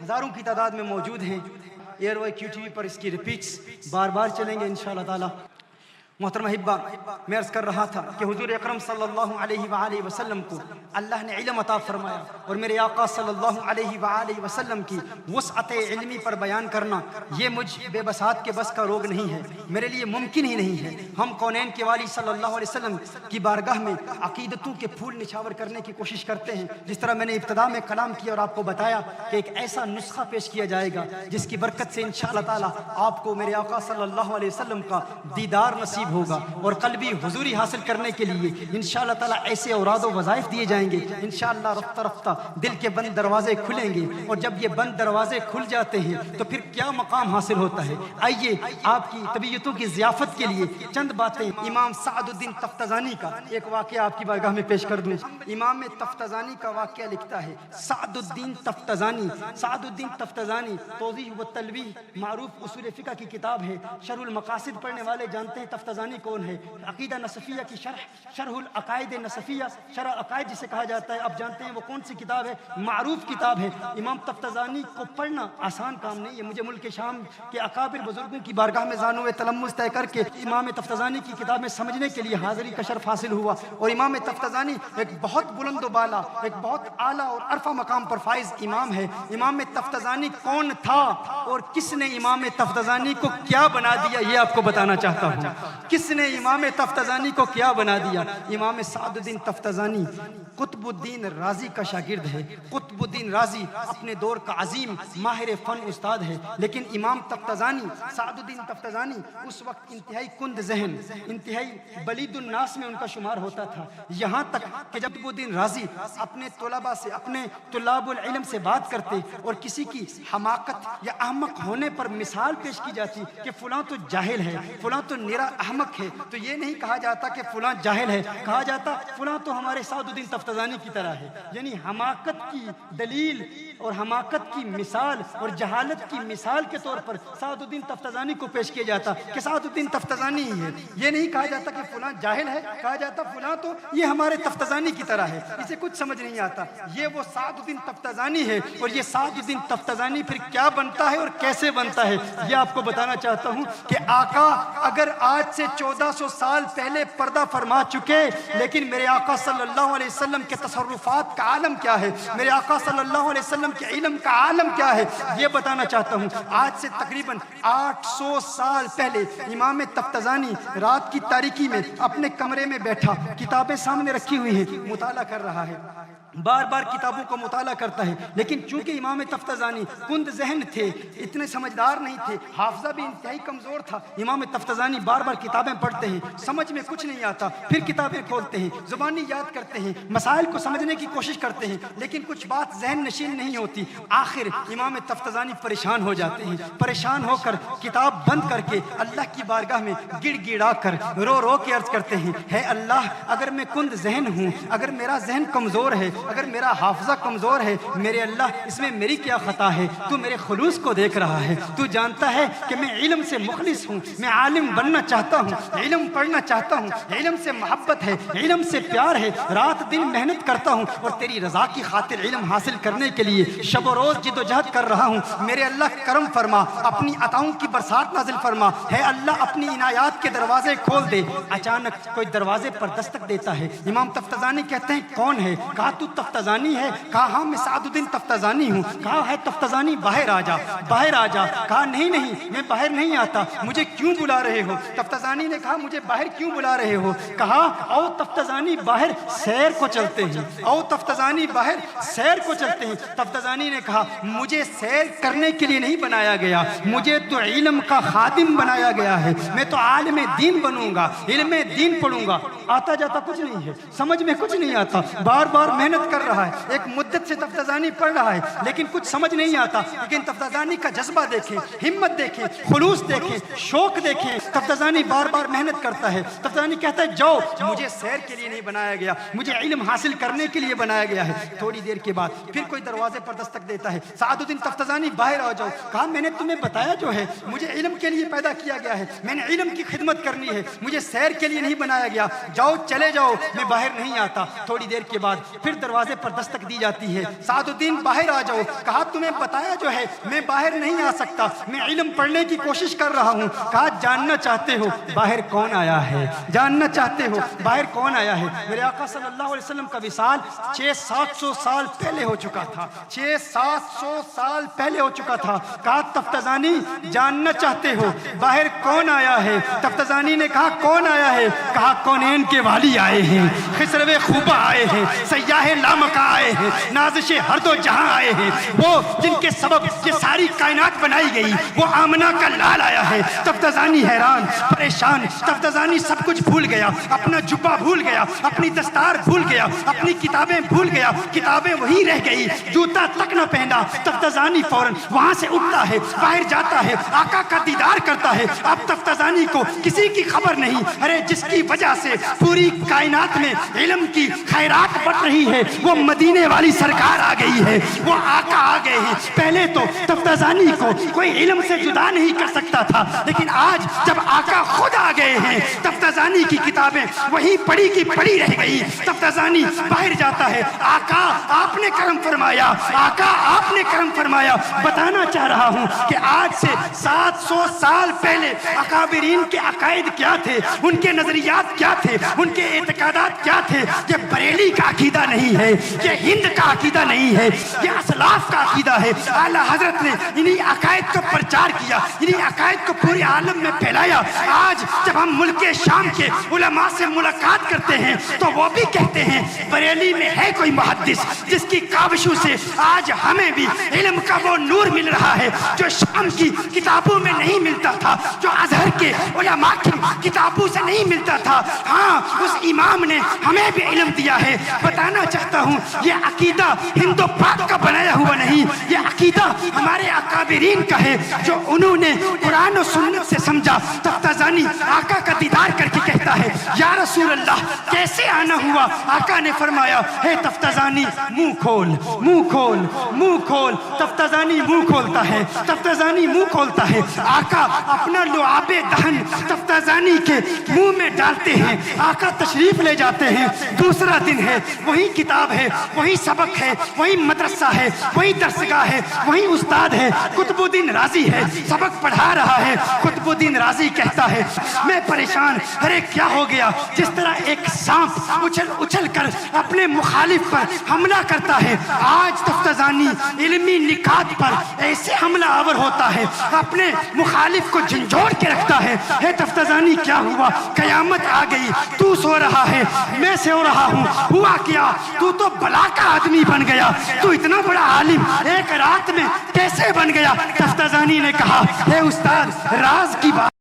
ہزاروں کی تعداد میں موجود ہیں۔ ایئر وائی کیو ٹی وی پر اس کی ریپیٹس بار بار چلیں گے انشاءاللہ تعالی۔ محترم احبہ، میں عرض کر رہا تھا کہ حضور اکرم صلی اللہ علیہ وآلہ وسلم کو اللہ نے علم عطا فرمایا، اور میرے آقا صلی اللہ علیہ وآلہ وسلم کی وسعت علمی پر بیان کرنا یہ مجھ بے بساط کے بس کا روگ نہیں ہے، میرے لیے ممکن ہی نہیں ہے۔ ہم کونین کے والی صلی اللہ علیہ وسلم کی بارگاہ میں عقیدتوں کے پھول نچھاور کرنے کی کوشش کرتے ہیں، جس طرح میں نے ابتدا میں کلام کیا اور آپ کو بتایا کہ ایک ایسا نسخہ پیش کیا جائے گا جس کی برکت سے انشاءاللہ تعالی آپ کو میرے آقا صلی اللہ علیہ وسلم کا دیدار نصیب ہوگا، اور قلبی حضوری حاصل کرنے کے لیے انشاءاللہ تعالی ایسے اوراد و وظائف دیے جائیں گے انشاءاللہ رفتہ رفتہ دل کے بند دروازے کھلیں گے، اور جب یہ بند دروازے کھل جاتے ہیں تو پھر کیا مقام حاصل ہوتا ہے۔ آئیے آپ کی طبیعتوں کی ضیافت کے لیے چند باتیں امام سعد الدین تفتزانی کا ایک واقعہ آپ کی بارگاہ میں پیش کر دوں۔ امام تفتزانی کا واقعہ لکھتا ہے سعد الدین تفتزانی۔ سعد الدین تفتزانی توضیح و تلویح معروف اصول فقہ کی کتاب ہے، شرح المقاصد پڑھنے والے جانتے ہیں تفتزانی کون ہے۔ عقیدہ نصفیہ کی شرح العقائد نصفیہ، شرح عقائد جسے کہا جاتا ہے، اب جانتے ہیں وہ کون سی کتاب ہے، معروف کتاب ہے۔ امام تفتزانی کو پڑھنا آسان کام نہیں ہے، مجھے ملک شام کے اکابر بزرگوں کی بارگاہ میں زانو تلمس طے کر کے امام تفتزانی کی کتاب میں سمجھنے کے لیے حاضری کا شرف حاصل ہوا، اور امام تفتزانی ایک بہت بلند و بالا، ایک بہت اعلیٰ اور عرفہ مقام پر فائز امام ہے۔ امام تفتزانی کون تھا اور کس نے امام تفتزانی کو کیا بنا دیا، یہ آپ کو بتانا چاہتا ہوں۔ کس نے امام تفتزانی کو کیا بنا دیا؟ امام سعد الدین تفتزانی قطب الدین رازی کا شاگرد ہے۔ قطب الدین رازی اپنے دور کا عظیم ماہر فن استاد ہے، لیکن امام تفتزانی سعد الدین تفتزانی اس وقت انتہائی کند ذہن، انتہائی بلید الناس میں ان کا شمار ہوتا تھا، یہاں تک کہ جب قطب الدین رازی اپنے طلباء سے، اپنے طلاب العلم سے بات کرتے اور کسی کی حماقت یا احمق ہونے پر مثال پیش کی جاتی کہ فلاں تو جاہل ہے، فلاں تو نرا احمق ہے، تو یہ نہیں کہا جاتا کہ فلاں جاہل ہے، کہا جاتا فلاں تو ہمارے سعد الدین تفتزانی کی طرح ہے۔ یعنی حماقت کی دلیل اور حماقت کی مثال اور جہالت کی مثال کے طور پر سعد الدین تفتزانی کو پیش کیا جاتا کہ سعد الدین تفتزانی ہی ہے۔ یہ نہیں کہا جاتا کہ فلاں جاہل ہے، کہا جاتا فلاں تو یہ ہمارے تفتزانی کی طرح ہے، اسے کچھ سمجھ نہیں آتا، یہ وہ سعد الدین تفتزانی ہے۔ اور یہ سعد الدین تفتزانی پھر کیا بنتا ہے اور کیسے بنتا ہے، یہ آپ کو بتانا چاہتا ہوں کہ آقا اگر آج سے 1400 سال پہلے پردہ فرما چکے، لیکن میرے آقا صلی اللہ علیہ وسلم کے تصرفات کا عالم کیا ہے، میرے آقا صلی اللہ علیہ وسلم کے علم کا عالم کیا ہے، یہ بتانا چاہتا ہوں۔ آج سے تقریباً 800 سال پہلے امام تفتزانی رات کی تاریکی میں اپنے کمرے میں بیٹھا، کتابیں سامنے رکھی ہوئی ہیں، مطالعہ کر رہا ہے، بار بار کتابوں کو مطالعہ کرتا ہے، لیکن چونکہ امام تفتزانی کند ذہن تھے، اتنے سمجھدار نہیں تھے، حافظہ بھی انتہائی کمزور تھا، امام تفتزانی بار بار کتابیں پڑھتے ہیں، سمجھ میں کچھ نہیں آتا، پھر کتابیں کھولتے ہیں، زبانی یاد کرتے ہیں، مسائل کو سمجھنے کی کوشش کرتے ہیں، لیکن کچھ بات ذہن نشین نہیں ہوتی۔ آخر امام تفتزانی پریشان ہو جاتے ہیں، پریشان ہو کر کتاب بند کر کے اللہ کی بارگاہ میں گڑ گڑا کر رو رو کے عرض کرتے ہیں، ہے اللہ اگر میں کند ذہن ہوں، اگر میرا ذہن کمزور ہے، اگر میرا حافظہ کمزور ہے، میرے اللہ اس میں میری کیا خطا ہے، تو میرے خلوص کو دیکھ رہا ہے، تو جانتا ہے کہ میں علم سے مخلص ہوں، میں عالم بننا چاہتا ہوں، علم پڑھنا چاہتا ہوں، علم سے محبت ہے، علم سے پیار ہے، رات دن محنت کرتا ہوں اور تیری رضا کی خاطر علم حاصل کرنے کے لیے شب و روز جد و جہد کر رہا ہوں، میرے اللہ کرم فرما، اپنی عطاؤں کی برسات نازل فرما، ہے اللہ اپنی عنایات کے دروازے کھول دے۔ اچانک کوئی دروازے پر دستک دیتا ہے، امام تفتزانی کہتے ہیں کون ہے؟ کہا تو تفتزانی ہے؟ کہا ہاں میں سعد الدین تفتزانی ہوں۔ کہا ہے تفتزانی باہر آ جا، باہر آ جا۔ کہا نہیں نہیں میں باہر نہیں آتا، مجھے کیوں بلا رہے ہو؟ تفتزانی نے کہا مجھے باہر کیوں بلا رہے ہو؟ کہا او تفتزانی باہر سیر کو چلتے ہیں، او تفتزانی باہر سیر کو چلتے ہیں۔ تفتزانی نے کہا مجھے سیر کرنے کے لیے نہیں بنایا گیا، مجھے تو علم کا خادم بنایا گیا ہے، میں تو عالم دین بنوں گا، علم دین پڑھوں گا۔ آتا جاتا کچھ نہیں ہے، سمجھ میں کچھ نہیں آتا، بار بار محنت کر رہا ہے، ایک مدت سے تفتزانی پڑھ رہا ہے لیکن کچھ سمجھ نہیں آتا، لیکن تفتزانی کا جذبہ دیکھیں، ہمت دیکھیں، خلوص دیکھیں، شوق دیکھیں، تفتزانی بار بار محنت کرتا ہے۔ تفتزانی کہتا ہے جاؤ، مجھے سیر کے لیے نہیں بنایا گیا، مجھے علم حاصل کرنے کے لیے بنایا گیا ہے۔ تھوڑی دیر کے بعد پھر کوئی دروازے پر دستک دیتا ہے، سعد الدین تفتزانی باہر آ جاؤ۔ کہا میں نے تمہیں بتایا جو ہے، مجھے علم کے لیے پیدا کیا گیا ہے، میں نے علم کی خدمت کرنی ہے، مجھے سیر کے لیے نہیں بنایا گیا، جاؤ چلے جاؤ، میں باہر نہیں آتا۔ تھوڑی دیر کے بعد پھر دروازے پر دستک دی جاتی ہے، سعد الدین باہر آ جاؤ، کہا تمہیں بتایا جو ہے میں باہر نہیں آ سکتا، میں علم پڑھنے کی کوشش کر رہا ہوں۔ کہا جاننا چاہتے ہو باہر کون آیا ہے؟ جاننا چاہتے ہو باہر کون آیا ہے؟ میرے آقا صلی اللہ علیہ وسلم کا وصال 600-700 سال پہلے ہو چکا تھا، 600-700 سال پہلے ہو چکا تھا۔ کہا تفتزانی جاننا چاہتے ہو باہر کون آیا ہے؟ تفتزانی نے کہا کون آیا ہے؟ کہا کونین کے والی آئے ہیں، خسرو خوبہ آئے ہیں، سیاح لامکہ آئے ہیں، نازش ہر دو جہاں آئے ہیں، وہ جن کے سبب یہ ساری کائنات بنائی گئی، وہ آمنہ کا لال آیا ہے۔ تفتزانی حیران پریشان، تفتزانی سب کچھ بھول گیا، اپنا جبہ بھول گیا، اپنی دستار بھول گیا، اپنی کتابیں بھول گیا، کتابیں وہی رہ گئی، جوتا تک نہ پہنا۔ تفتزانی فوراً وہاں سے اٹھتا ہے، باہر جاتا ہے، آقا کا دیدار کرتا ہے۔ اب تفتزانی کو کسی کی خبر نہیں، ارے جس کی وجہ سے پوری کائنات میں علم کی خیرات بٹ رہی ہے وہ مدینے والی سرکار آ گئی ہے، وہ آقا آ گئے ہیں۔ پہلے تو تفتزانی کو کوئی علم سے جدا نہیں کر سکتا تھا، لیکن آج جب آقا خود آ گئے ہیں تفتزانی کی کتابیں وہی پڑھی کی پڑھی رہ گئی۔ تفتزانی باہر جاتا ہے، آقا آپ نے کرم فرمایا، آقا آپ نے کرم فرمایا۔ بتانا چاہ رہا ہوں کہ آج سے 700 سال پہلے اکابرین کے عقائد کیا تھے، ان کے نظریات کیا تھے، ان کے اعتقادات کیا تھے۔ یہ بریلی کا عقیدہ نہیں ہے، یہ ہند کا عقیدہ نہیں ہے، یہ اسلاف کا عقیدہ ہے۔ اعلیٰ حضرت نے انہی عقائد کو پرچار کیا، انہی عقائد کو پورے عالم میں پھیلایا۔ آج جب ہم ملک شام کے علماء سے ملاقات کرتے ہیں تو وہ بھی کہتے ہیں بریلی میں ہے کوئی محدث جس کی کاوشوں سے آج ہمیں بھی علم کا وہ نور مل رہا ہے جو شام کی کتابوں میں نہیں ملتا تھا، جو ازہر کے علماء کی کتابوں سے نہیں ملتا تھا۔ ہاں اس امام نے ہمیں بھی علم دیا ہے۔ بتانا چاہتا ہوں یہ عقیدہ ہند و پاک کا بنایا ہوا نہیں، یہ عقیدہ ہمارے اکابرین کا ہے جو انہوں نے قرآن و سنت سے سمجھا۔ تفتزانی آقا کا دیدار کر کے کہتا ہے یا رسول اللہ کیسے آنا ہوا؟ آقا نے فرمایا ہے تفتزانی منہ کھول، منہ کھول، منہ کھول۔ تفتزانی منہ کھولتا ہے، تفتزانی منہ کھولتا ہے۔ آقا اپنا لعاب دہن تفتزانی کے منہ میں ڈالتے ہیں، آقا تشریف لے جاتے ہیں۔ دوسرا دن ہے، وہی کتاب ہے، وہی سبق ہے، وہی مدرسہ ہے، وہی درسگاہ ہے، وہی استاد ہے، قطب الدین رازی ہے، سبق پڑھا رہا ہے۔ قطب الدین رازی کہتا ہے میں پریشان، ارے کیا ہو گیا؟ جس طرح ایک سانپ اچھل اچھل کر اپنے مخالف پر حملہ کرتا ہے، آج تفتزانی علمی نکات پر ایسے حملہ آور ہوتا ہے، اپنے مخالف کو جھنجھوڑ کے رکھتا ہے۔ ہے تفتزانی کیا ہوا؟ قیامت آ گئی، تو سو رہا ہے، میں سو رہا ہوں، ہوا کیا؟ تو بلا کا آدمی بن گیا، تو اتنا بڑا عالم ایک رات میں کیسے بن گیا؟ تفتزانی نے کہا اے استاد راز کی بات